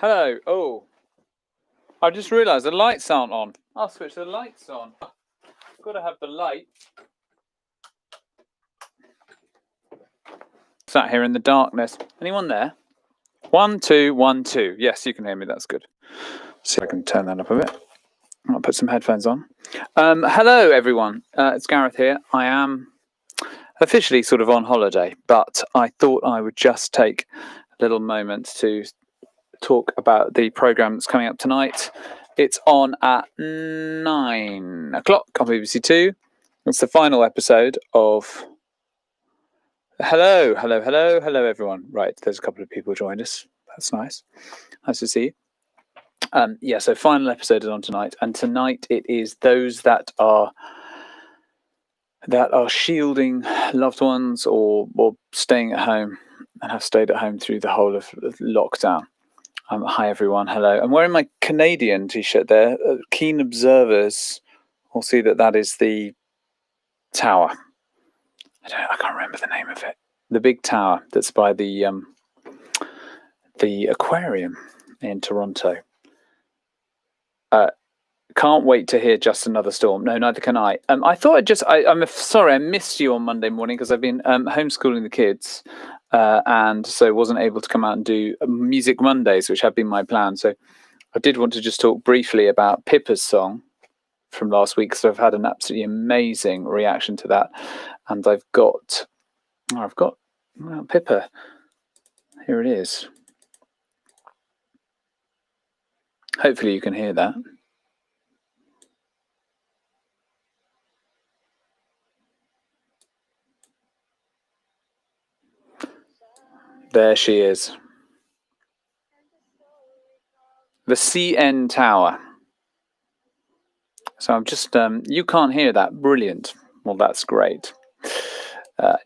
Hello. Oh, I just realised the lights aren't on. I'll switch the lights on. Got to have the light. Sat here in the darkness. Anyone there? 1, 2, 1, 2. Yes, you can hear me. That's good. See if I can turn that up a bit. I'll put some headphones on. Hello, everyone. It's Gareth here. I am officially sort of on holiday, but I thought I would just take a little moment to talk about the programme that's coming up tonight. It's on at 9 o'clock on BBC Two. It's the final episode of... Hello, everyone. Right, there's a couple of people joined us. That's nice. Nice to see you. So final episode is on tonight, and tonight it is those that are shielding loved ones or staying at home and have stayed at home through the whole of lockdown. Hi everyone, hello. I'm wearing my Canadian t-shirt there. Keen observers will see that is the tower. I can't remember the name of it. The big tower that's by the aquarium in Toronto. Can't wait to hear Just Another Storm. No, neither can I. I thought I'm sorry I missed you on Monday morning because I've been homeschooling the kids. And so wasn't able to come out and do Music Mondays, which had been my plan. So I did want to just talk briefly about Pippa's song from last week, because I've had an absolutely amazing reaction to that. And I've got Pippa. Here it is. Hopefully you can hear that. There she is. The CN Tower. So I'm just, you can't hear that. Brilliant. Well, that's great.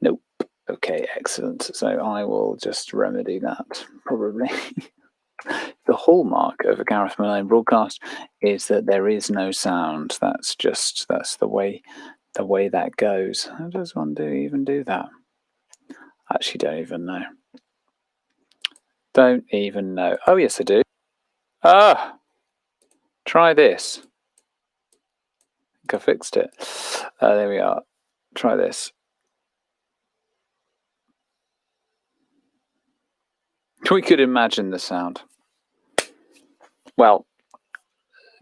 Nope. Okay, excellent. So I will just remedy that, probably. The hallmark of a Gareth Malone broadcast is that there is no sound. That's the way that goes. How does one even do that? Actually, don't even know. Don't even know. Oh, yes, I do. Try this. I think I fixed it. There we are. Try this. We could imagine the sound. Well,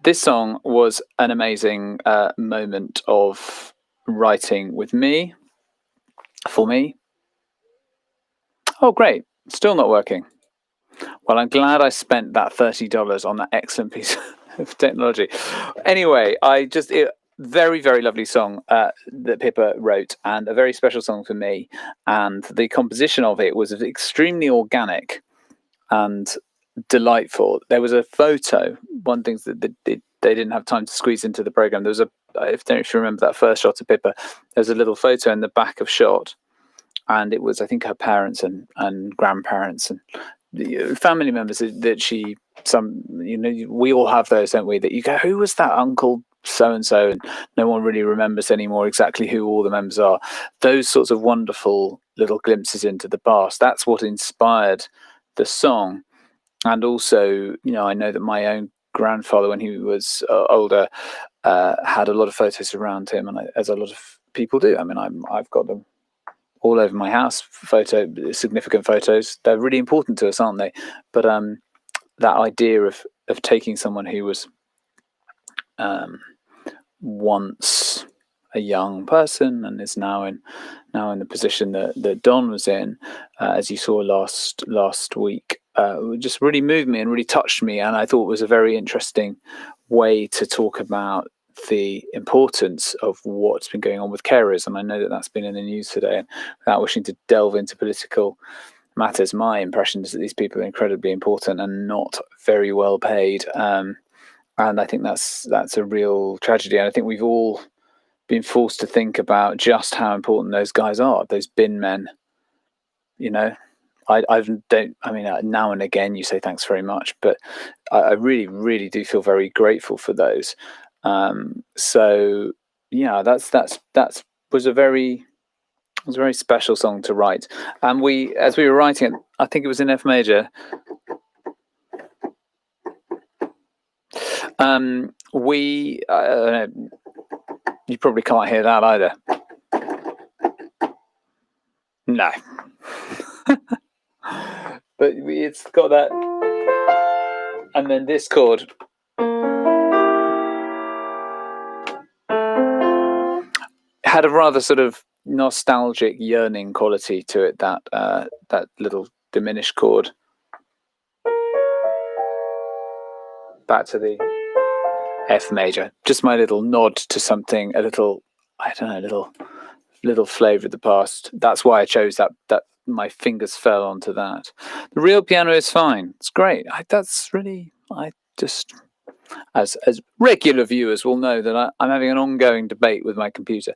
this song was an amazing moment of writing with me, for me. Oh, great. Still not working. Well, I'm glad I spent that $30 on that excellent piece of technology. Anyway, very, very lovely song that Pippa wrote, and a very special song for me. And the composition of it was extremely organic and delightful. There was a photo. One thing that they didn't have time to squeeze into the program. There was I don't know if you remember that first shot of Pippa. There's a little photo in the back of shot, and it was, I think, her parents and grandparents and family members we all have those, don't we? That you go, who was that uncle so and so, and no one really remembers anymore exactly who all the members are. Those sorts of wonderful little glimpses into the past. That's what inspired the song. And also, I know that my own grandfather, when he was older, had a lot of photos around him, and as a lot of people do. I mean, I've got them all over my house. Significant photos. They're really important to us, aren't they? But that idea of taking someone who was once a young person and is now in the position that Don was in, as you saw last week, just really moved me and really touched me, and I thought it was a very interesting way to talk about the importance of what's been going on with carers. And I know that that's been in the news today, and without wishing to delve into political matters, my impression is that these people are incredibly important and not very well paid, and I think that's a real tragedy. And I think we've all been forced to think about just how important those guys are, those bin men. Now and again you say thanks very much, but I really, really do feel very grateful for those. So yeah, that was a very special song to write. And as we were writing it, I think it was in F major. You probably can't hear that either. No. But it's got that, and then this chord had a rather sort of nostalgic, yearning quality to it. That little diminished chord. Back to the F major. Just my little nod to something, a little, I don't know, little flavour of the past. That's why I chose that. My fingers fell onto that. The real piano is fine. It's great. As regular viewers will know that I'm having an ongoing debate with my computer.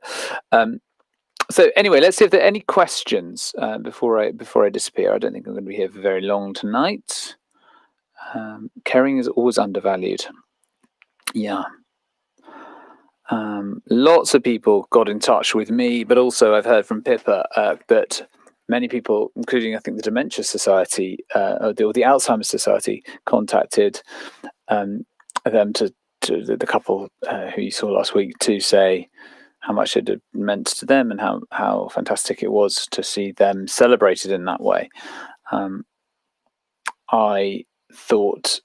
So anyway, let's see if there are any questions before I disappear. I don't think I'm going to be here for very long tonight. Caring is always undervalued. Yeah. Lots of people got in touch with me, but also I've heard from Pippa that many people, including I think the Dementia Society or the Alzheimer's Society, contacted them to the couple who you saw last week to say how much it had meant to them and how fantastic it was to see them celebrated in that way. I thought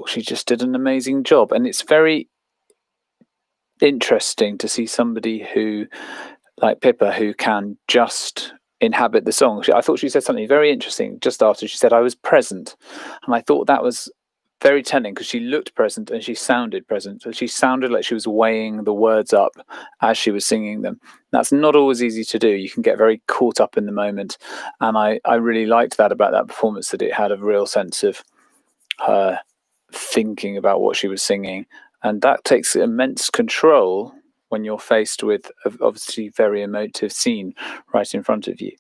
she just did an amazing job, and it's very interesting to see somebody who, like Pippa, who can just inhabit the song. I thought she said something very interesting just after. She said, "I was present," and I thought that was very telling because she looked present and she sounded present. She sounded like she was weighing the words up as she was singing them. That's not always easy to do. You can get very caught up in the moment, and I really liked that about that performance, that it had a real sense of her thinking about what she was singing. And that takes immense control when you're faced with an obviously very emotive scene right in front of you.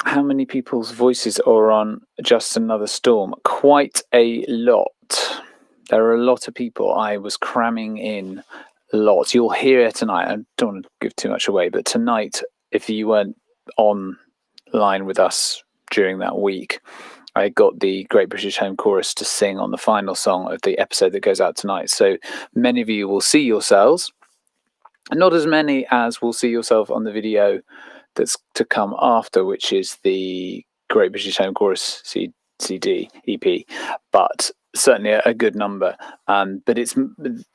How many people's voices are on Just Another Storm? Quite a lot. There are a lot of people. I was cramming in lots. You'll hear it tonight. I don't want to give too much away, but tonight, if you weren't online with us during that week, I got the Great British Home Chorus to sing on the final song of the episode that goes out tonight. So many of you will see yourselves, and not as many as will see yourself on the video that's to come after, which is the Great British Home Chorus CD EP, but certainly a good number. But it's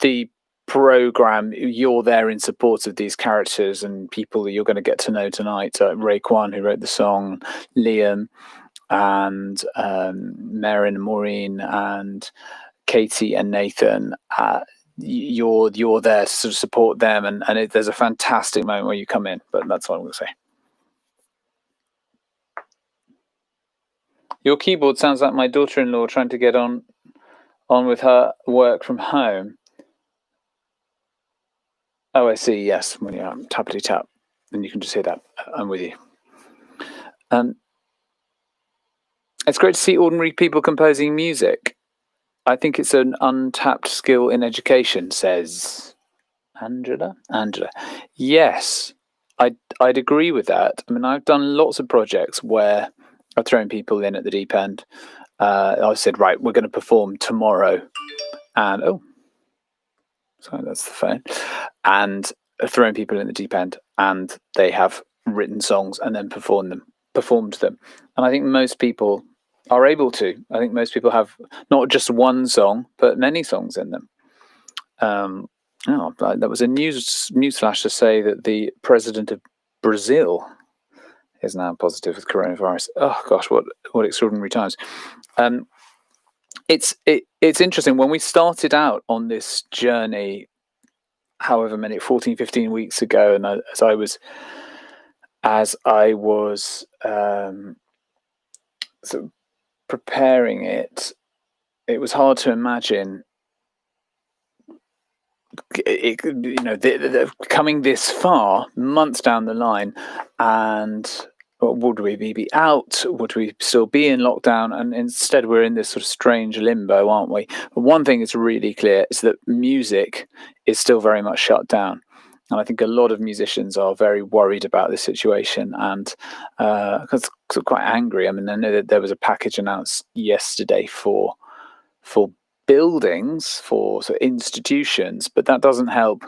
the program. You're there in support of these characters and people that you're going to get to know tonight. Ray Kwan, who wrote the song, Liam, and Marin and Maureen and Katie and Nathan. You're there to sort of support them, and there's a fantastic moment where you come in. But that's all I'm going to say. Your keyboard sounds like my daughter-in-law trying to get on with her work from home. Oh, I see. Yes, when you tappity tap, and you can just hear that. I'm with you. It's great to see ordinary people composing music. I think it's an untapped skill in education, says Angela. Yes, I'd agree with that. I mean, I've done lots of projects where I've thrown people in at the deep end. I said, right, we're going to perform tomorrow. And, sorry, that's the phone. And throwing people in the deep end, and they have written songs and then performed them. And I think most people are able to. I think most people have not just one song, but many songs in them. That was a news flash to say that the president of Brazil is now positive with coronavirus. Oh gosh, what extraordinary times. It's interesting. When we started out on this journey, however many, 14, 15 weeks ago, and as I was sort of preparing it was hard to imagine coming this far, months down the line, and would we be out? Would we still be in lockdown? And instead, we're in this sort of strange limbo, aren't we? But one thing is really clear is that music is still very much shut down. And I think a lot of musicians are very worried about this situation and because quite angry. I mean, I know that there was a package announced yesterday for buildings, for sort of institutions, but that doesn't help.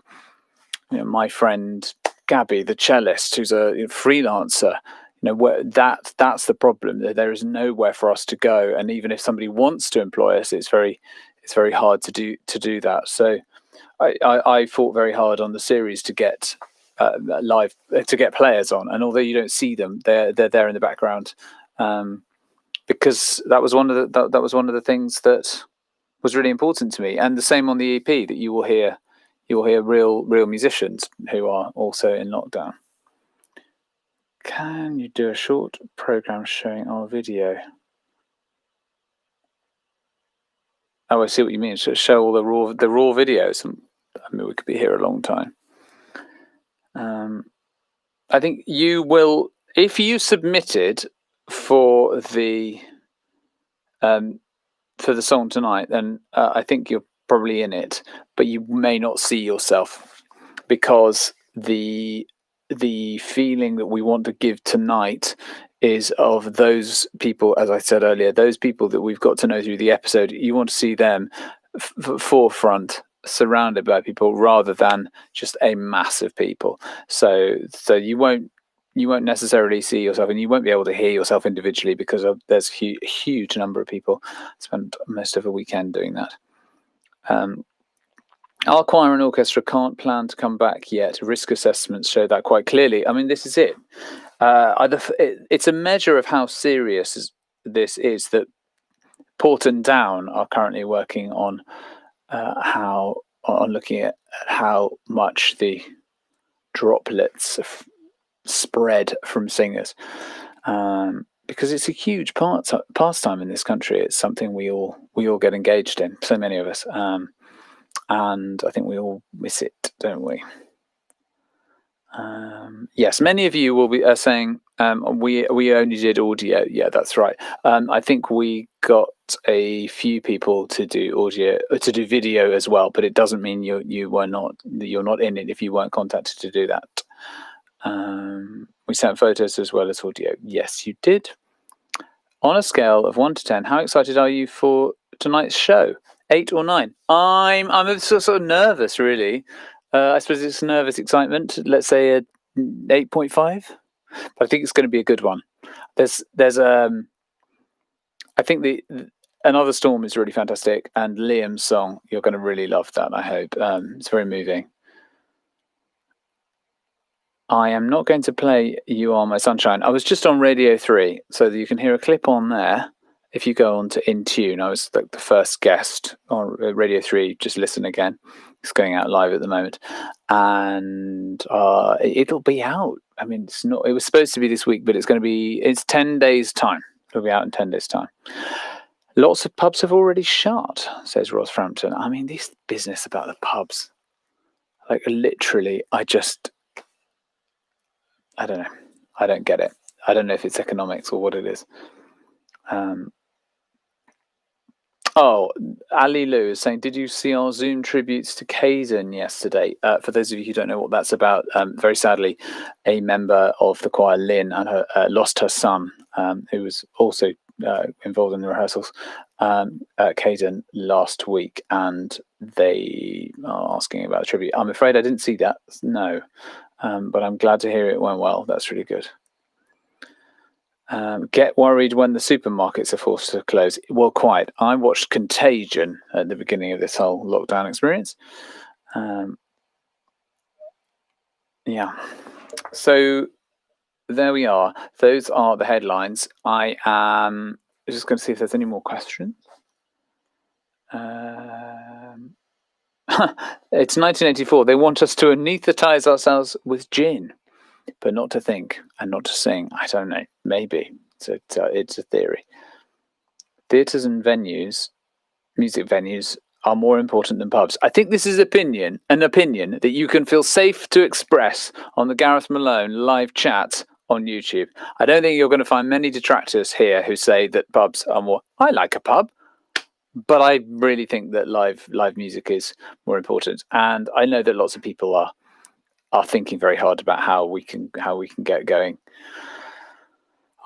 My friend Gabby, the cellist, who's a freelancer. Where that's the problem. There is nowhere for us to go, and even if somebody wants to employ us, it's very hard to do that. So I fought very hard on the series to get live to get players on, and although you don't see them, they're there in the background, because that was one of the things that was really important to me. And the same on the EP, that you will hear real musicians who are also in lockdown. Can you do a short program showing our video? Oh, I see what you mean. Show all the raw videos. I mean, we could be here a long time. I think you will, if you submitted for the song tonight, then I think you're probably in it, but you may not see yourself, because the feeling that we want to give tonight is of those people, as I said earlier, those people that we've got to know through the episode. You want to see them forefront, surrounded by people, rather than just a mass of people. So you won't necessarily see yourself, and you won't be able to hear yourself individually, because there's a huge number of people. Spent most of a weekend doing that. Our choir and orchestra can't plan to come back yet. Risk assessments show that quite clearly. I mean, this is it. It's a measure of how serious this is that Port and Down are currently working on looking at how much the droplets spread from singers, because it's a huge pastime in this country. It's something we all get engaged in, so many of us, and I think we all miss it, don't we? Yes, many of you will be saying we only did audio. Yeah, that's right. I think we got a few people to do audio, to do video as well, but it doesn't mean you're not in it if you weren't contacted to do that. We sent photos as well as audio. Yes, you did. On a scale of 1 to 10, how excited are you for tonight's show? 8 or 9? I'm sort of nervous, really. I suppose it's nervous excitement. Let's say a 8.5. But I think it's going to be a good one. There's I think Another Storm is really fantastic, and Liam's song, you're going to really love that, I hope. It's very moving. I am not going to play You Are My Sunshine. I was just on Radio 3, so you can hear a clip on there. If you go on to In Tune, I was like the first guest on Radio 3. Just listen again. It's going out live at the moment. And it'll be out. I mean, it was supposed to be this week, but it's 10 days' time. It'll be out in 10 days' time. Lots of pubs have already shut, says Ross Frampton. I mean, this business about the pubs, like literally, I don't know. I don't get it. I don't know if it's economics or what it is. Ali Lou is saying, did you see our Zoom tributes to Caden yesterday? For those of you who don't know what that's about, very sadly, a member of the choir, Lynn, and her lost her son, who was also involved in the rehearsals, Caden, last week, and they are asking about a tribute. I'm afraid I didn't see that, no, but I'm glad to hear it went well. That's really good. Get worried when the supermarkets are forced to close. Well, quite. I watched Contagion at the beginning of this whole lockdown experience. Yeah. So there we are. Those are the headlines. I am just going to see if there's any more questions. It's 1984. They want us to anaesthetize ourselves with gin, but not to think and not to sing. I don't know. Maybe. It's a theory. Theatres and venues, music venues, are more important than pubs. I think this is an opinion that you can feel safe to express on the Gareth Malone live chat on YouTube. I don't think you're going to find many detractors here who say that pubs are more. I like a pub, but I really think that live music is more important. And I know that lots of people are thinking very hard about how we can get going.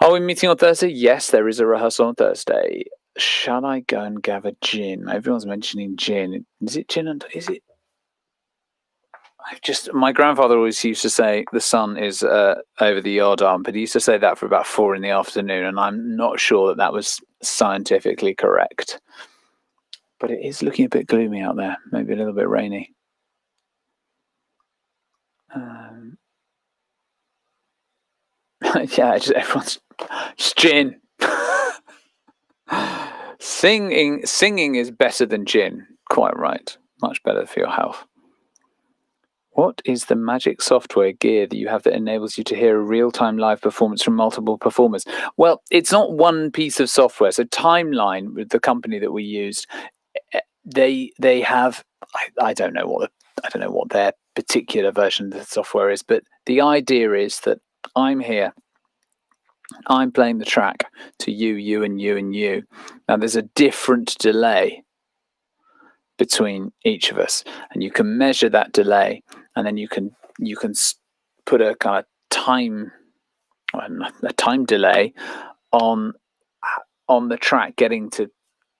Are we meeting on Thursday? Yes, there is a rehearsal on Thursday. shall I go and gather gin? Everyone's mentioning gin. Is it gin and is it? My grandfather always used to say the sun is over the yardarm, but he used to say that for about 4 in the afternoon, and I'm not sure that that was scientifically correct. But it is looking a bit gloomy out there, maybe a little bit rainy. Yeah, everyone's just gin. Singing is better than gin. Quite right. Much better for your health. What is the magic software gear that you have that enables you to hear a real-time live performance from multiple performers? Well, it's not one piece of software. So Timeline, with the company that we used, they have I don't know what their particular version of the software is, but the idea is that I'm here. I'm playing the track to you, you, and you, and you. Now there's a different delay between each of us, and you can measure that delay, and then you can put a kind of time delay on the track getting to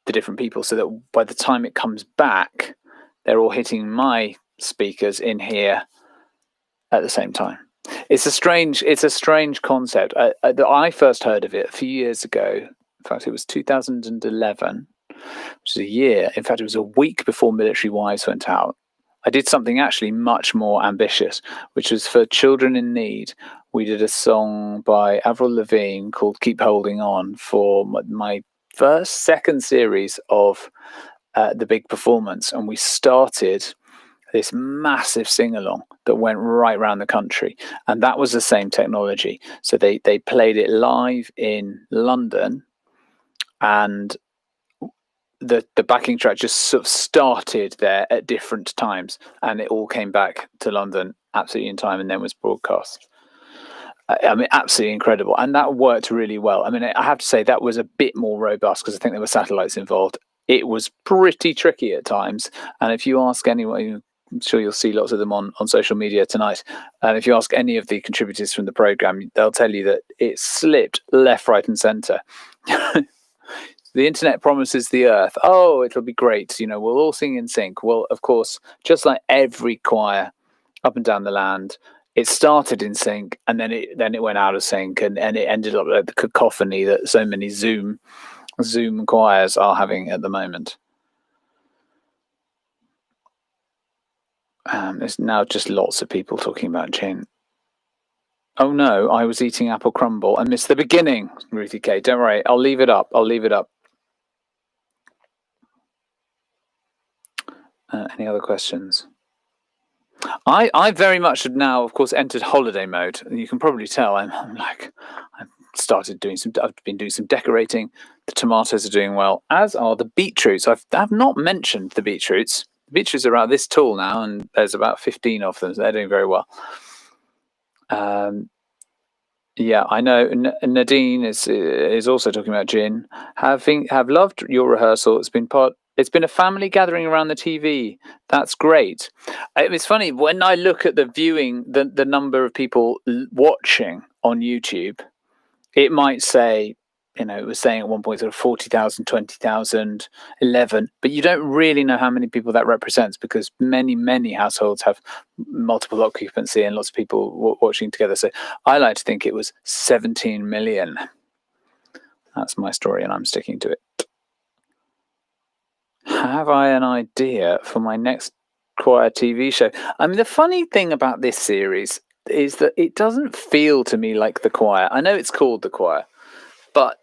the different people, so that by the time it comes back, they're all hitting my speakers in here at the same time. It's a strange concept. I first heard of it a few years ago. In fact, it was 2011, which is a year. In fact, it was a week before Military Wives went out. I did something actually much more ambitious, which was for children in need. We did a song by Avril Lavigne called "Keep Holding On" for my second series of the big performance, and we started this massive sing-along that went right around the country, and that was the same technology. So they played it live in London, and the backing track just sort of started there at different times, and it all came back to London absolutely in time, and then was broadcast. I mean, absolutely incredible, and that worked really well. I mean, I have to say that was a bit more robust because I think there were satellites involved. It was pretty tricky at times, and if you ask anyone, I'm sure you'll see lots of them on social media tonight, and if you ask any of the contributors from the program, they'll tell you that it slipped left, right, and centre. The internet promises the earth, oh, it'll be great, we'll all sing in sync. Well, of course, just like every choir up and down the land, it started in sync, and then it went out of sync, and it ended up like the cacophony that so many Zoom choirs are having at the moment. There's now just lots of people talking about gin. Oh no, I was eating apple crumble. I missed the beginning, Ruthie K. Don't worry, I'll leave it up. Any other questions? I very much have now, of course, entered holiday mode. You can probably tell I've been doing some decorating. The tomatoes are doing well, as are the beetroots. I've not mentioned the beetroots. The beetroots are about this tall now, and there's about 15 of them. So they're doing very well. Yeah, I know. Nadine is also talking about gin. Have loved your rehearsal. It's been a family gathering around the TV. That's great. It's funny when I look at the viewing, the number of people watching on YouTube. It might say, it was saying at one point sort of 40,000, 20,000, 11, but you don't really know how many people that represents, because many households have multiple occupancy and lots of people watching together. So I like to think it was 17 million. That's my story, and I'm sticking to it. Have I an idea for my next choir TV show? I mean, the funny thing about this series is that it doesn't feel to me like the choir. I know it's called the choir, but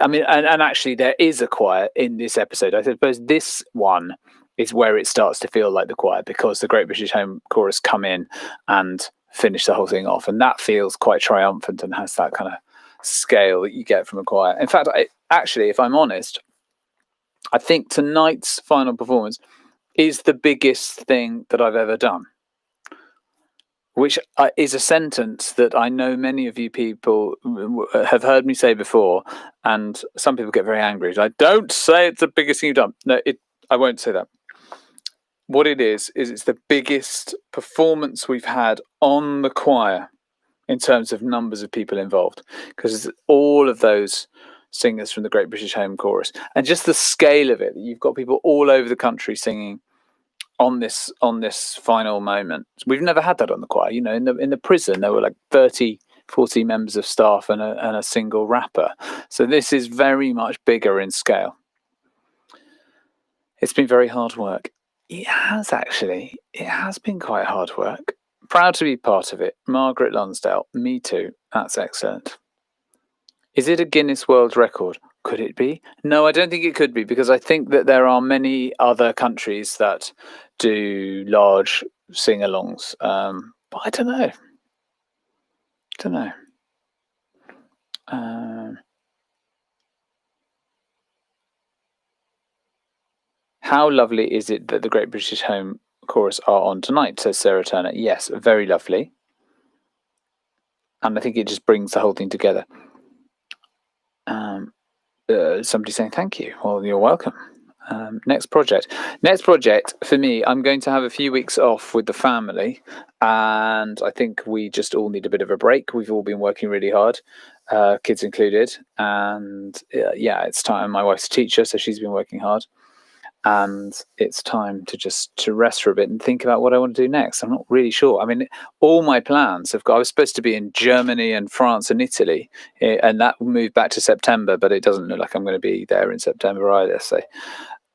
I mean, and actually there is a choir in this episode. I suppose this one is where it starts to feel like the choir, because the Great British Home Chorus come in and finish the whole thing off, and that feels quite triumphant and has that kind of scale that you get from a choir. In fact, actually, if I'm honest, I think tonight's final performance is the biggest thing that I've ever done, which is a sentence that I know many of you people have heard me say before, and some people get very angry. Don't say it's the biggest thing you've done. No, I won't say that. What it is it's the biggest performance we've had on the choir in terms of numbers of people involved, because all of those singers from the Great British Home Chorus, and just the scale of it. You've got people all over the country singing on this final moment. We've never had that on the choir. In the prison there were like 30-40 members of staff and a single rapper. So this is very much bigger in scale. It's been very hard work. It has actually. It has been quite hard work. Proud to be part of it. Margaret Lonsdale. Me too. That's excellent. Is it a Guinness World Record? Could it be? No, I don't think it could be, because I think that there are many other countries that do large sing-alongs. But I don't know. How lovely is it that the Great British Home Chorus are on tonight, says Sarah Turner. Yes, very lovely. And I think it just brings the whole thing together. Somebody saying thank you. Well, you're welcome. Next project for me, I'm going to have a few weeks off with the family, and I think we just all need a bit of a break. We've all been working really hard, kids included, and it's time. My wife's a teacher, so she's been working hard, and it's time to rest for a bit and think about what I want to do next. I'm not really sure. I mean, all my plans have got. I was supposed to be in Germany and France and Italy, and that moved back to September, but it doesn't look like I'm going to be there in September either. So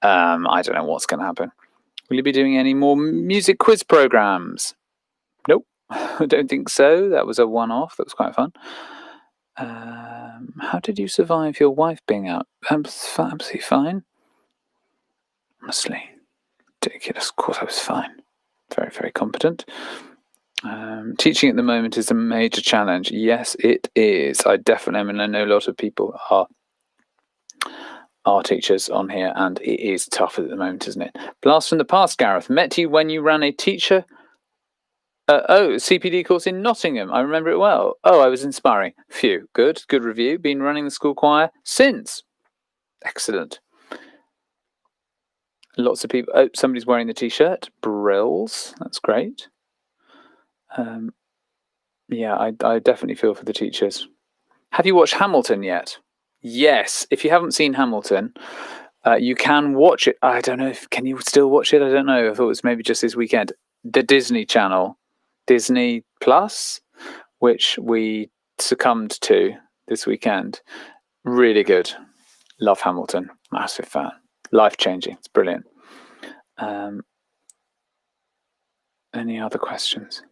I don't know what's going to happen. Will you be doing any more music quiz programs? Nope, I don't think so. That was a one-off. That was quite fun. How did you survive your wife being out? Absolutely fine. Honestly, ridiculous. Of course I was fine. Very, very competent. Teaching at the moment is a major challenge. Yes, it is. I definitely, I know a lot of people are teachers on here, and it is tough at the moment, isn't it? Blast from the past, Gareth. Met you when you ran a teacher CPD course in Nottingham. I remember it well. I was inspiring. Phew. Good review. Been running the school choir since. Excellent. Lots of people. Somebody's wearing the t-shirt. Brills. That's great. I definitely feel for the teachers. Have you watched Hamilton yet? Yes. If you haven't seen Hamilton, you can watch it. I don't know can you still watch it? I don't know. I thought it was maybe just this weekend. The Disney Channel, Disney Plus, which we succumbed to this weekend. Really good. Love Hamilton. Massive fan. Life-changing. It's brilliant. Any other questions?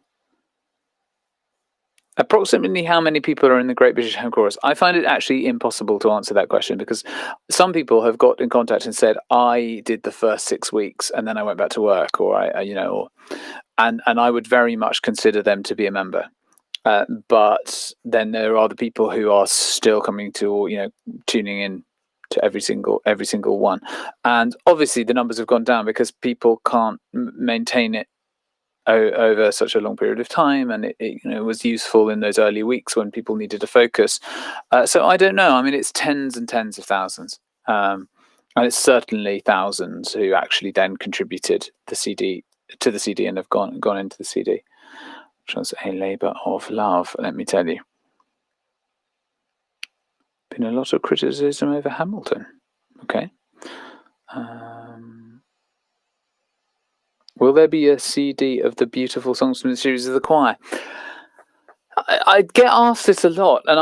Approximately how many people are in the Great British Home Chorus? I find it actually impossible to answer that question, because some people have got in contact and said, I did the first 6 weeks and then I went back to work, or and I would very much consider them to be a member. But then there are the people who are still coming to, tuning in to every single one, and obviously the numbers have gone down because people can't maintain it over such a long period of time, and it was useful in those early weeks when people needed to focus. So I don't know. I mean, it's tens and tens of thousands, and it's certainly thousands who actually then contributed to the CD and have gone into the CD, which was a labour of love, let me tell you. Been a lot of criticism over Hamilton. Okay. Will there be a CD of the beautiful songs from the series of the choir? I get asked this a lot, and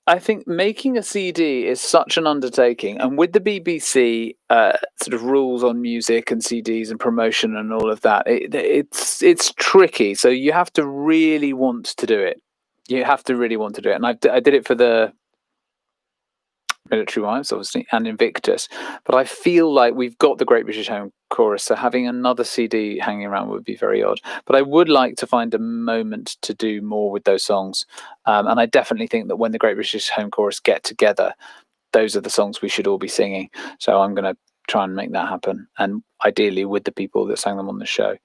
I think making a CD is such an undertaking, and with the BBC sort of rules on music and CDs and promotion and all of that, it's tricky. So you have to really want to do it. And I did it for the Military Wives, obviously, and Invictus, but I feel like we've got the Great British Home Chorus, so having another CD hanging around would be very odd. But I would like to find a moment to do more with those songs, and I definitely think that when the Great British Home Chorus get together, those are the songs we should all be singing. So I'm going to try and make that happen, and ideally with the people that sang them on the show.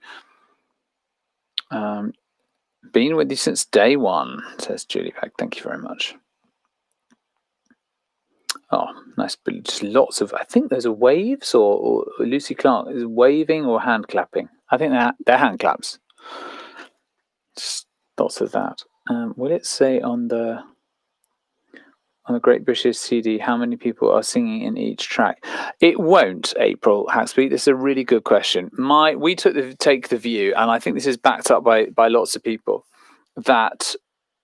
Been with you since day one, says Julie Peck. Thank you very much. Oh, nice. Just lots of, I think those are waves, or Lucy Clark is waving or hand clapping. I think they're hand claps. Just lots of that. Will it say on the on the Great British CD, how many people are singing in each track? It won't, April Haxby. This is a really good question. We take the view, and I think this is backed up by lots of people, that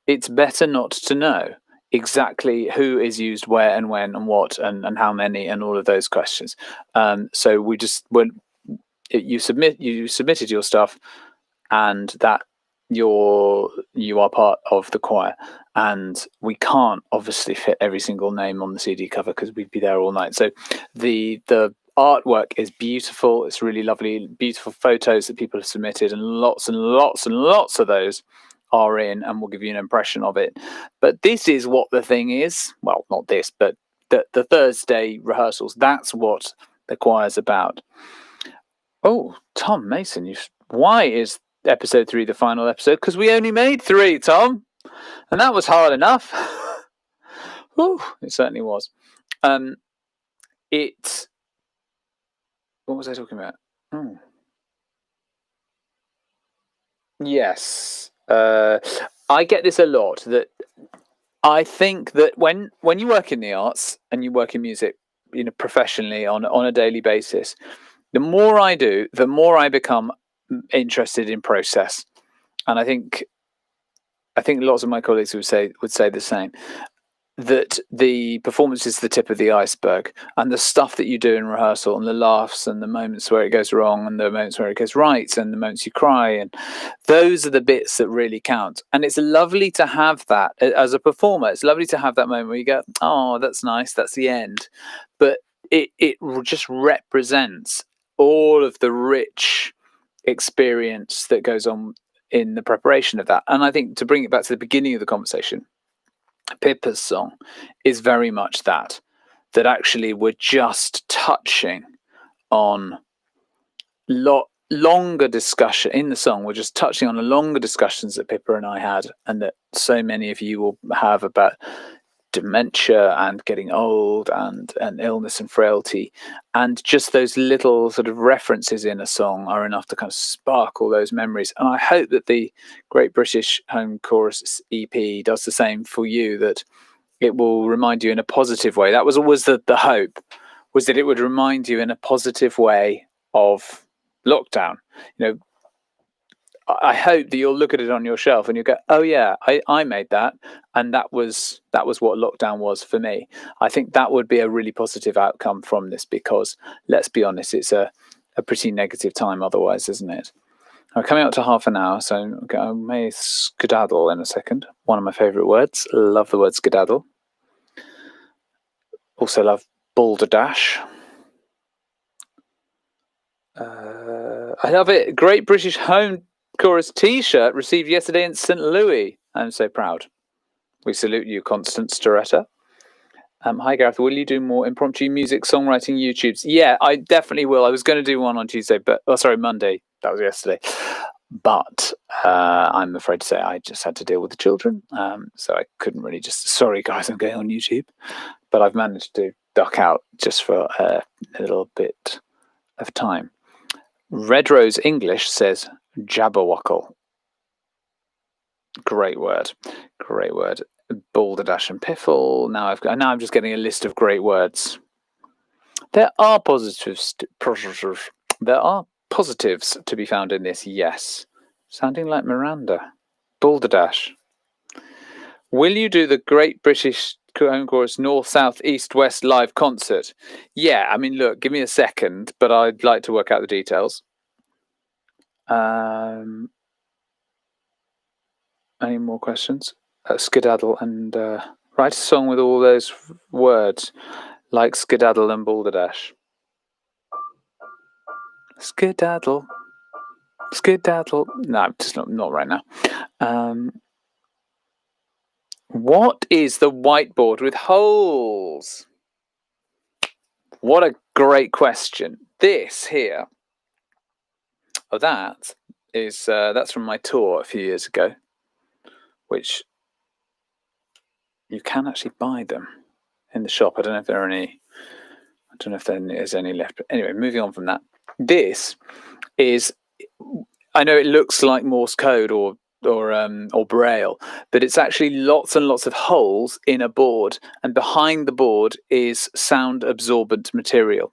it's better not to know exactly who is used where and when and what and how many and all of those questions. So we just you submitted your stuff, and that you are part of the choir, and we can't obviously fit every single name on the CD cover because we'd be there all night. So the artwork is beautiful. It's really lovely, beautiful photos that people have submitted, and lots and lots and lots of those are in, and we'll give you an impression of it. But this is what the thing is. Well, not this, but the Thursday rehearsals. That's what the choir's about. Oh, Tom Mason, why is episode 3 the final episode? Because we only made 3, Tom, and that was hard enough. Ooh, it certainly was. What was I talking about? Oh. Yes, I get this a lot. That I think that when you work in the arts and you work in music, professionally on a daily basis, the more I do, the more I become interested in process. And I think lots of my colleagues would say the same, that the performance is the tip of the iceberg, and the stuff that you do in rehearsal, and the laughs, and the moments where it goes wrong, and the moments where it goes right, and the moments you cry, and those are the bits that really count. And it's lovely to have that as a performer. It's lovely to have that moment where you go, oh, that's nice, that's the end. But it just represents all of the rich experience that goes on in the preparation of that. And I think, to bring it back to the beginning of the conversation, Pippa's song is very much that actually we're just touching on longer discussion in the song. We're just touching on the longer discussions that Pippa and I had, and that so many of you will have, about dementia and getting old and illness and frailty. And just those little sort of references in a song are enough to kind of spark all those memories. And I hope that the Great British Home Chorus EP does the same for you, that it will remind you in a positive way. That was always the hope, was that it would remind you in a positive way of lockdown. I hope that you'll look at it on your shelf and you go, oh yeah, I made that, and that was what lockdown was for me. I think that would be a really positive outcome from this, because let's be honest, it's a pretty negative time otherwise, isn't it? We're coming up to half an hour, so I may skedaddle in a second. One of my favourite words. Love the word skedaddle. Also love balderdash. I love it. Great British Home Chorus t-shirt received yesterday in St. Louis. I'm so proud. We salute you, Constance Doretta. Hi Gareth, will you do more impromptu music songwriting YouTubes? Yeah, I definitely will. I was going to do one on Tuesday, Monday. That was yesterday. But I'm afraid to say I just had to deal with the children, so I couldn't really sorry guys, I'm going on YouTube. But I've managed to duck out just for a little bit of time. Red Rose English says Jabberwockle. Great word. Balderdash and piffle. Now I'm just getting a list of great words. There are positives. There are positives to be found in this. Yes, sounding like Miranda. Balderdash. Will you do the Great British Home Chorus North, South, East, West live concert? Yeah, I mean, look, give me a second, but I'd like to work out the details. Any more questions? Skedaddle and write a song with all those words, like skedaddle and balderdash. Skedaddle. No, just not right now. What is the whiteboard with holes? What a great question. This here, that is that's from my tour a few years ago, which you can actually buy them in the shop. I don't know if there is any left. But anyway, moving on from that. This is, I know it looks like Morse code or or braille, but it's actually lots and lots of holes in a board, and behind the board is sound absorbent material.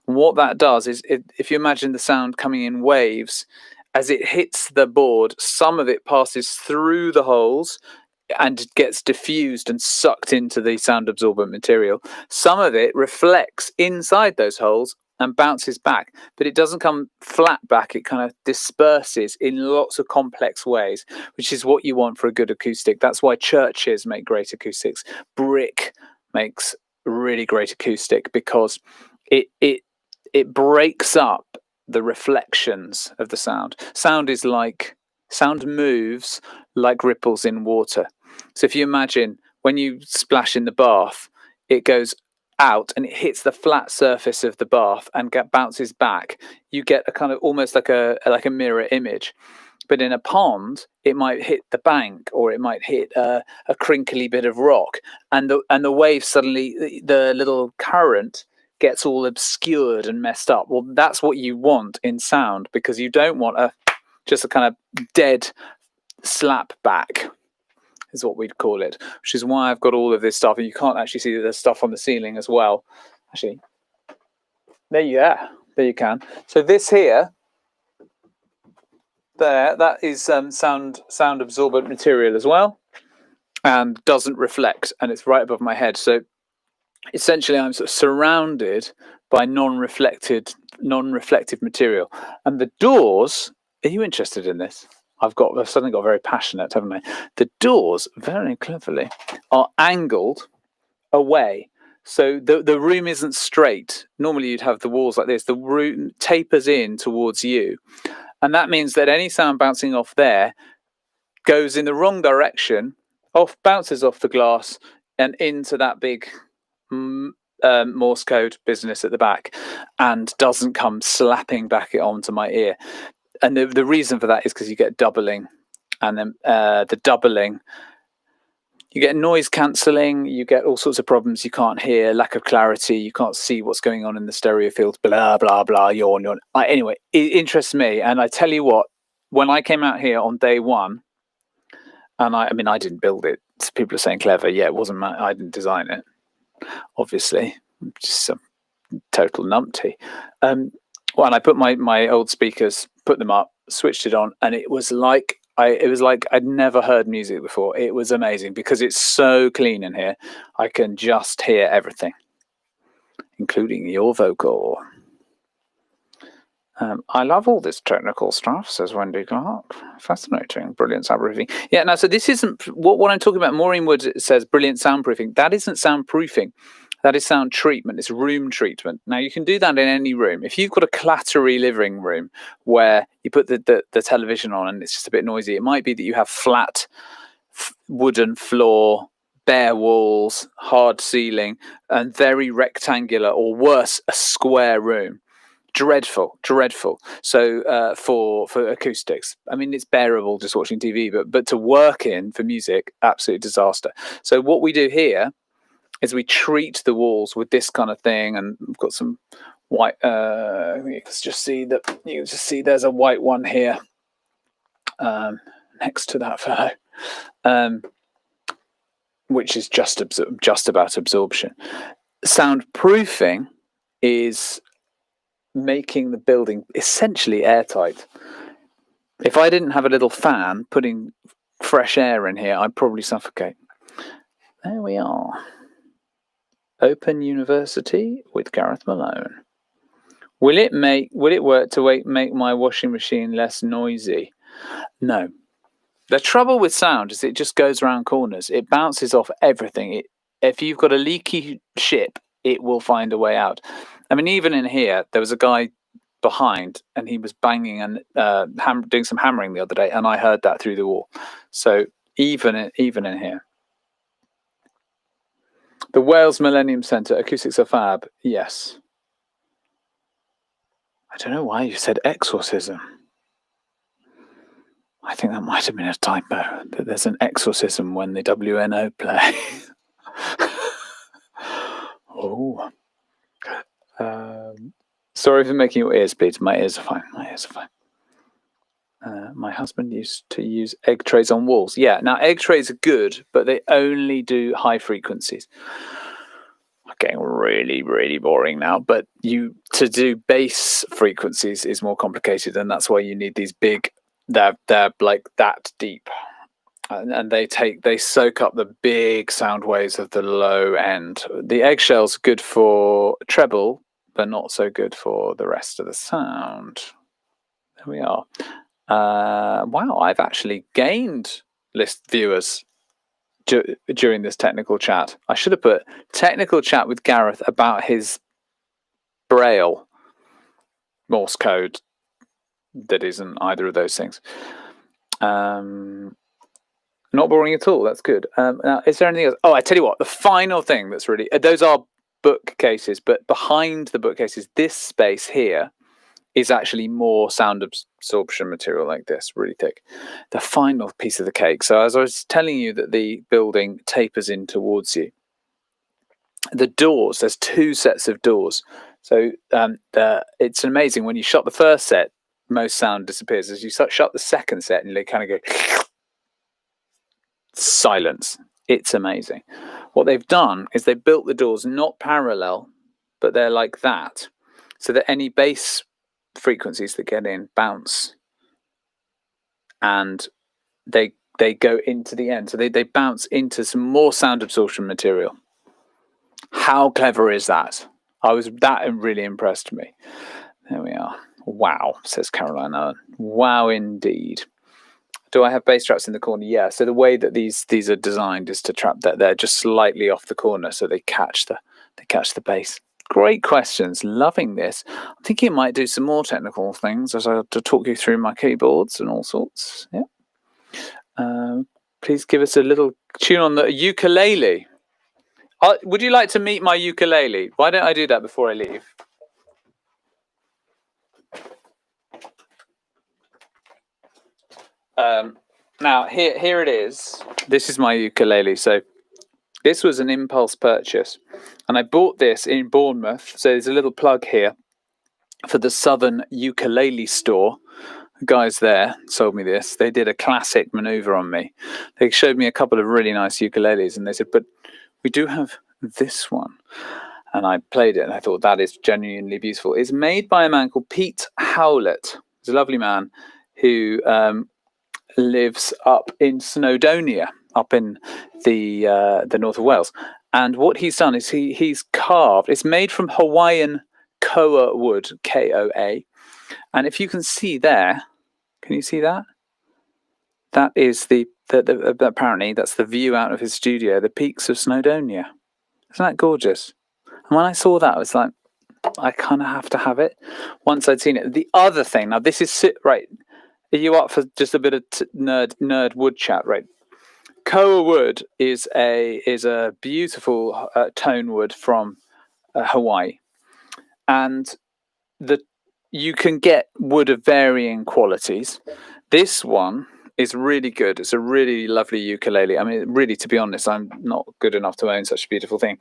And what that does is, if you imagine the sound coming in waves, as it hits the board, some of it passes through the holes and gets diffused and sucked into the sound absorbent material. Some of it reflects inside those holes and bounces back, but it doesn't come flat back. It kind of disperses in lots of complex ways, which is what you want for a good acoustic. That's why churches make great acoustics. Brick makes really great acoustic, because it breaks up the reflections of the sound. Sound moves like ripples in water. So if you imagine when you splash in the bath, it goes out and it hits the flat surface of the bath and bounces back. You get a kind of almost like a mirror image. But in a pond, it might hit the bank, or it might hit a crinkly bit of rock, and the wave suddenly, the little current gets all obscured and messed up. Well, that's what you want in sound, because you don't want just a kind of dead slap back, is what we'd call it, which is why I've got all of this stuff, and you can't actually see the stuff on the ceiling as well. Actually, there you can. So this here, that is sound absorbent material as well, and doesn't reflect, and it's right above my head. So essentially, I'm sort of surrounded by non-reflective material. And the doors, are you interested in this? I've suddenly got very passionate, haven't I? The doors, very cleverly, are angled away. So the room isn't straight. Normally you'd have the walls like this. The room tapers in towards you. And that means that any sound bouncing off there goes in the wrong direction, bounces off the glass and into that big Morse code business at the back, and doesn't come slapping back onto my ear. And the reason for that is because you get doubling, and then the doubling, you get noise cancelling, you get all sorts of problems. You can't hear, lack of clarity, you can't see what's going on in the stereo field, blah, blah, blah, yawn. Anyway, it interests me. And I tell you what, when I came out here on day one, and I mean, I didn't build it. So people are saying clever. Yeah, it wasn't I didn't design it, obviously. Just some total numpty. Well, and I put my old speakers, put them up, switched it on, and it was like I'd never heard music before. It was amazing because it's so clean in here. I can just hear everything, including your vocal. I love all this technical stuff, says Wendy Clark. Fascinating. Brilliant soundproofing. Yeah, now, so this isn't what I'm talking about. Maureen Wood says brilliant soundproofing. That isn't soundproofing. That is sound treatment. It's room treatment. Now, you can do that in any room. If you've got a clattery living room where you put the television on and it's just a bit noisy, it might be that you have flat wooden floor, bare walls, hard ceiling, and very rectangular, or worse, a square room. Dreadful. So for acoustics, I mean, it's bearable just watching TV, but to work in for music, absolute disaster. So what we do here is we treat the walls with this kind of thing, and we've got some white. You can just see there's a white one here next to that fellow, which is just about absorption. Soundproofing is making the building essentially airtight. If I didn't have a little fan putting fresh air in here, I'd probably suffocate. There we are. Open University with Gareth Malone. Will it work to make my washing machine less noisy? No. The trouble with sound is it just goes around corners. It bounces off everything. If you've got a leaky ship, it will find a way out. I mean, even in here, there was a guy behind, and he was banging and doing some hammering the other day, and I heard that through the wall. So even in here. The Wales Millennium Centre, acoustics are fab. Yes. I don't know why you said exorcism. I think that might have been a typo, that there's an exorcism when the WNO play. Oh. Sorry for making your ears bleed. My ears are fine. My husband used to use egg trays on walls. Yeah, now egg trays are good, but they only do high frequencies. I'm getting really, really boring now, but to do bass frequencies is more complicated, and that's why you need these big, they're like that deep. And they soak up the big sound waves of the low end. The eggshells are good for treble, but not so good for the rest of the sound. There we are. Wow, I've actually gained list viewers during this technical chat. I should have put technical chat with Gareth about his Braille Morse code that isn't either of those things. Not boring at all. That's good. Now, is there anything else? Oh, I tell you what, the final thing that's really... those are bookcases, but behind the bookcases, this space here is actually more sound absorption material like this, really thick. The final piece of the cake. So as I was telling you that the building tapers in towards you, the doors, there's two sets of doors. So it's amazing. When you shut the first set, most sound disappears. As you shut the second set, and they kind of go... silence. It's amazing. What they've done is they've built the doors not parallel, but they're like that, so that any bass frequencies that get in bounce, and they go into the end. So they bounce into some more sound absorption material. How clever is that? That really impressed me. There we are. Wow, says Caroline Owen. Wow, indeed. Do I have bass traps in the corner? Yeah. So the way that these are designed is to trap that they're just slightly off the corner, so they catch the bass. Great questions. Loving this. I'm thinking I might do some more technical things as I to talk you through my keyboards and all sorts. Yeah. Please give us a little tune on the ukulele. Would you like to meet my ukulele? Why don't I do that before I leave? Now here it is. This is my ukulele. So this was an impulse purchase, and I bought this in Bournemouth. So there's a little plug here for the Southern Ukulele Store. The guys there sold me this. They did a classic maneuver on me. They showed me a couple of really nice ukuleles, and they said, but we do have this one. And I played it, and I thought that is genuinely beautiful. It's made by a man called Pete Howlett. He's a lovely man who lives up in Snowdonia, up in the north of Wales. And what he's done is he's carved. It's made from Hawaiian koa wood, Koa. And if you can see there, can you see that? That is apparently that's the view out of his studio, the peaks of Snowdonia. Isn't that gorgeous? And when I saw that, I was like, I kind of have to have it. Once I'd seen it. The other thing, now this is right. Are you up for just a bit of nerd wood chat, right? Koa wood is a beautiful tone wood from Hawaii, and you can get wood of varying qualities. This one is really good. It's a really lovely ukulele. I mean, really, to be honest, I'm not good enough to own such a beautiful thing.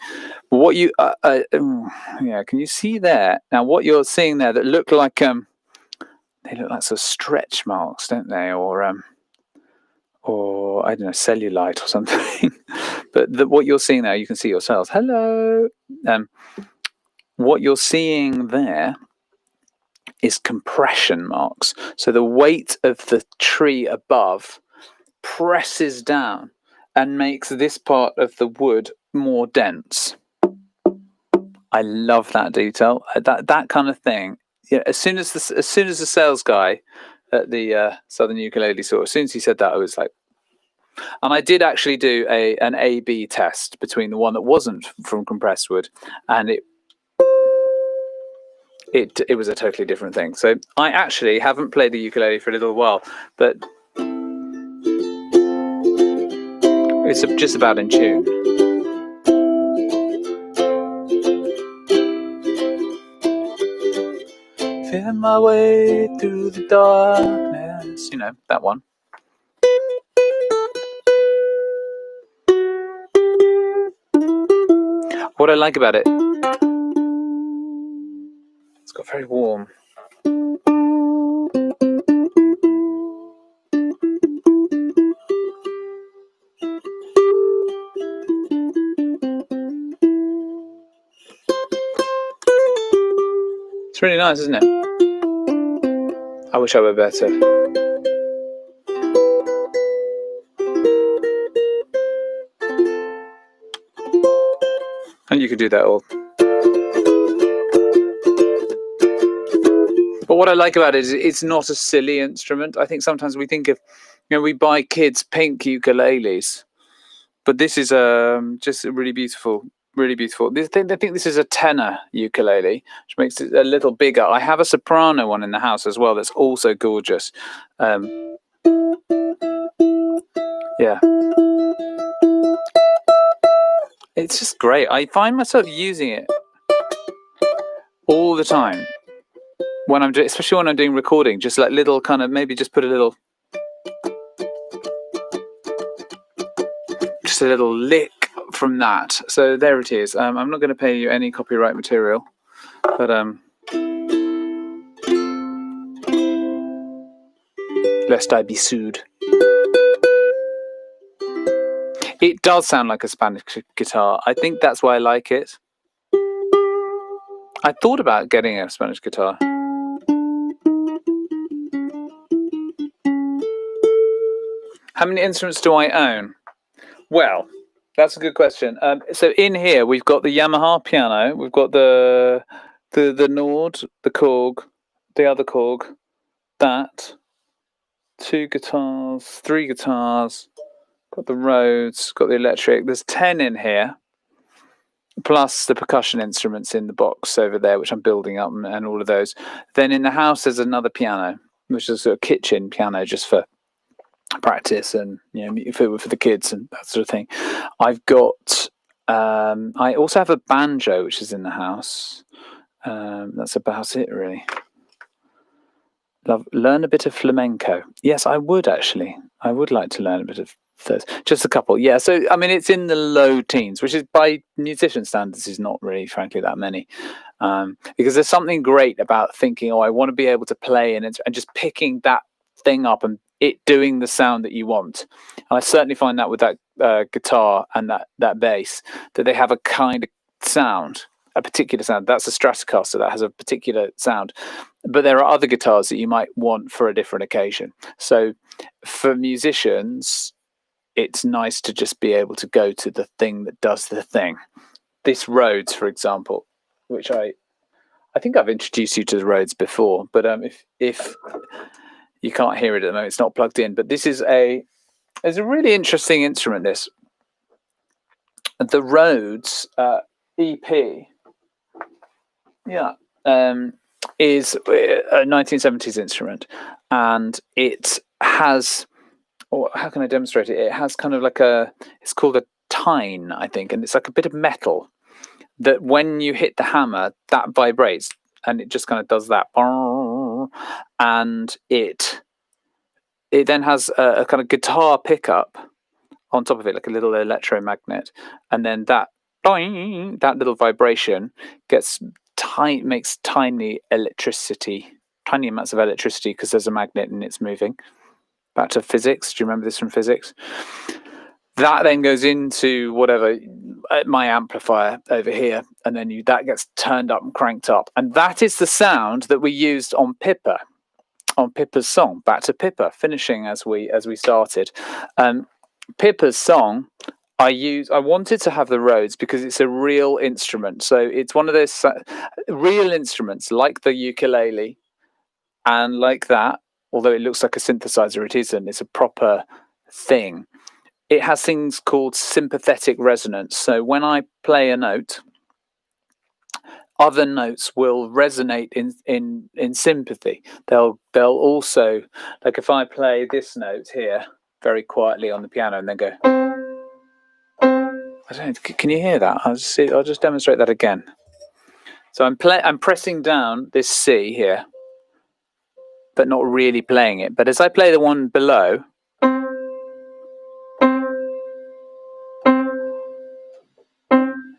But what you, can you see there? Now, what you're seeing there that look like, they look like sort of stretch marks, don't they? Or I don't know, cellulite or something. But what you're seeing there, you can see yourselves. Hello. What you're seeing there is compression marks. So the weight of the tree above presses down and makes this part of the wood more dense. I love that detail. That kind of thing. Yeah. As soon as the sales guy at the Southern Ukulele Store, as soon as he said that, I was like. And I did actually do an A/B test between the one that wasn't from compressed wood, and it was a totally different thing. So I actually haven't played the ukulele for a little while, but it's just about in tune. Feeling my way through the darkness, that one. What I like about it, it's got very warm. It's really nice, isn't it? I wish I were better. And you could do that all. But what I like about it is it's not a silly instrument. I think sometimes we think of, we buy kids pink ukuleles, but this is just really beautiful, really beautiful. I think this is a tenor ukulele, which makes it a little bigger. I have a soprano one in the house as well that's also gorgeous. Yeah. It's just great. I find myself using it all the time when I'm especially when I'm doing recording, just like little kind of, maybe just put a little lick from that. So there it is. I'm not going to pay you any copyright material, but lest I be sued. It does sound like a Spanish guitar. I think that's why I like it. I thought about getting a Spanish guitar. How many instruments do I own? Well, that's a good question. So in here we've got the Yamaha piano, we've got the Nord, the Korg, the other Korg, that, 2 guitars, 3 guitars, got the Rhodes, got the electric. There's 10 in here, plus the percussion instruments in the box over there, which I'm building up, and all of those. Then in the house there's another piano, which is a kitchen piano just for practice and for the kids and that sort of thing. I've got I also have a banjo which is in the house. That's about it really. Learn a bit of flamenco. Yes, I would actually. I would like to learn a bit of those. Just a couple. Yeah, so I mean it's in the low teens, which is by musician standards is not really frankly that many. Because there's something great about thinking, I want to be able to play and just picking that thing up and it doing the sound that you want. And I certainly find that with that guitar and that bass, that they have a kind of sound, a particular sound. That's a Stratocaster that has a particular sound. But there are other guitars that you might want for a different occasion. So for musicians, it's nice to just be able to go to the thing that does the thing. This Rhodes, for example, which I think I've introduced you to the Rhodes before, but if you can't hear it at the moment, it's not plugged in. But this is it's a really interesting instrument. This the Rhodes EP, is a 1970s instrument, and it has. Or how can I demonstrate it? It has kind of like it's called a Tyne, I think, and it's like a bit of metal that when you hit the hammer, that vibrates, and it just kind of does that. And it then has a kind of guitar pickup on top of it, like a little electromagnet, and then that little vibration makes tiny amounts of electricity because there's a magnet and it's moving. Back to physics. Do you remember this from physics? That then goes into whatever my amplifier over here, and then that gets turned up and cranked up, and that is the sound that we used on Pippa's song. Back to Pippa, finishing as we started. Pippa's song. I wanted to have the Rhodes because it's a real instrument. So it's one of those real instruments like the ukulele, and like that. Although it looks like a synthesizer, it isn't. It's a proper thing. It has things called sympathetic resonance. So when I play a note, other notes will resonate in sympathy. They'll also, like if I play this note here very quietly on the piano and then go, I don't know, can you hear that? I'll just demonstrate that again. So I'm pressing down this C here, but not really playing it. But as I play the one below,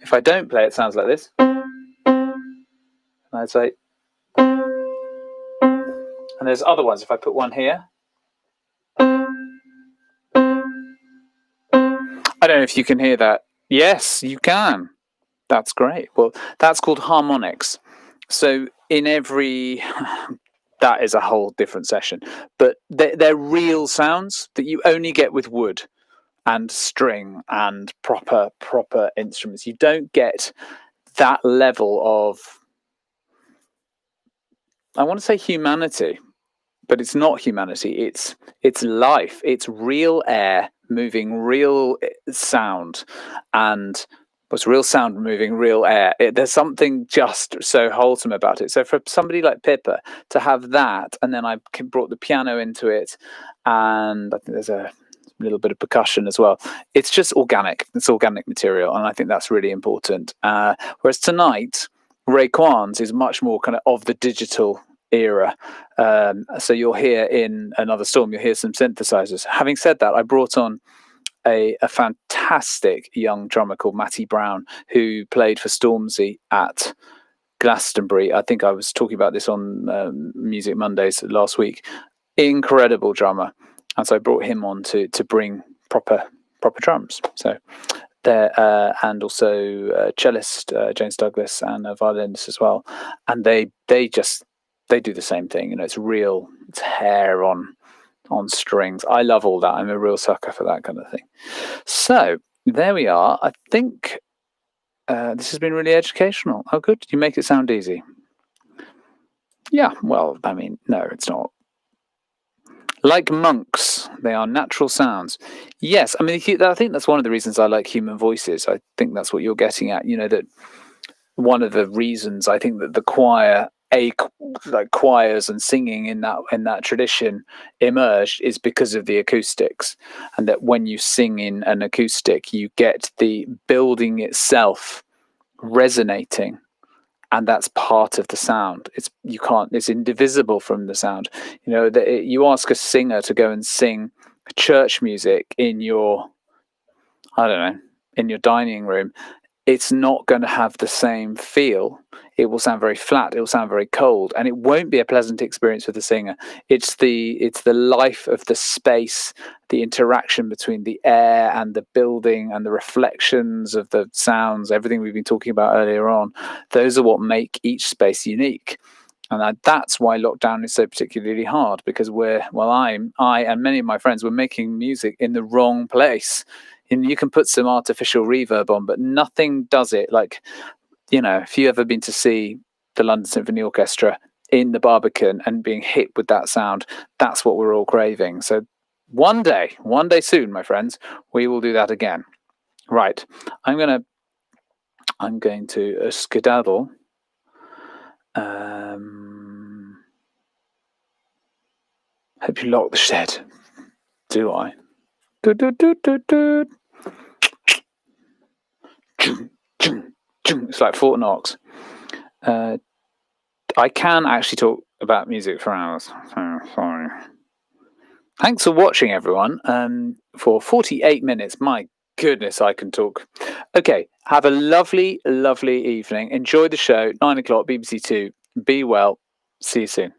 if I don't play it, sounds like this. And I'd say, and there's other ones. If I put one here, I don't know if you can hear that. Yes, you can. That's great. Well, that's called harmonics. So in every that is a whole different session, but they're real sounds that you only get with wood and string and proper instruments. You don't get that level of, I want to say humanity, but it's not humanity. It's life. It's real air moving real sound, and was real sound moving real air. There's something just so wholesome about it. So for somebody like Pippa to have that, and then I brought the piano into it, and I think there's a little bit of percussion as well. It's just organic. It's organic material, and I think that's really important. Whereas tonight, Ray Kwan's is much more kind of the digital era. So you'll hear in Another Storm, you'll hear some synthesizers. Having said that, I brought on a fantastic young drummer called Matty Brown, who played for Stormzy at Glastonbury. I think I was talking about this on Music Mondays last week. Incredible drummer. And so I brought him on to bring proper drums. So there, and also cellist James Douglas, and a violinist as well. And they do the same thing. You know, it's hair on strings. I love all that. I'm a real sucker for that kind of thing. So there we are. I think this has been really educational. Oh, good. You make it sound easy. Yeah, well, I mean, no, it's not. Like monks, they are natural sounds. Yes, I mean, I think that's one of the reasons I like human voices. I think that's what you're getting at. You know, that one of the reasons I think that the choirs and singing in that tradition emerged is because of the acoustics, and that when you sing in an acoustic, you get the building itself resonating. And that's part of the sound. It's indivisible from the sound. You know, you ask a singer to go and sing church music in your dining room, it's not going to have the same feel. It will sound very flat. It will sound very cold, and it won't be a pleasant experience for the singer. It's the life of the space, the interaction between the air and the building, and the reflections of the sounds. Everything we've been talking about earlier on. Those are what make each space unique, and that's why lockdown is so particularly hard, because I and many of my friends were making music in the wrong place. And you can put some artificial reverb on, but nothing does it like, you know, if you ever been to see the London Symphony Orchestra in the Barbican and being hit with that sound, that's what we're all craving. So one day soon, my friends, we will do that again. Right. I'm going to skedaddle. Hope you lock the shed. Do I? It's like Fort Knox. I can actually talk about music for hours. Sorry. Thanks for watching, everyone. For 48 minutes, my goodness, I can talk. Okay, have a lovely, lovely evening. Enjoy the show. 9 o'clock, BBC 2. Be well. See you soon.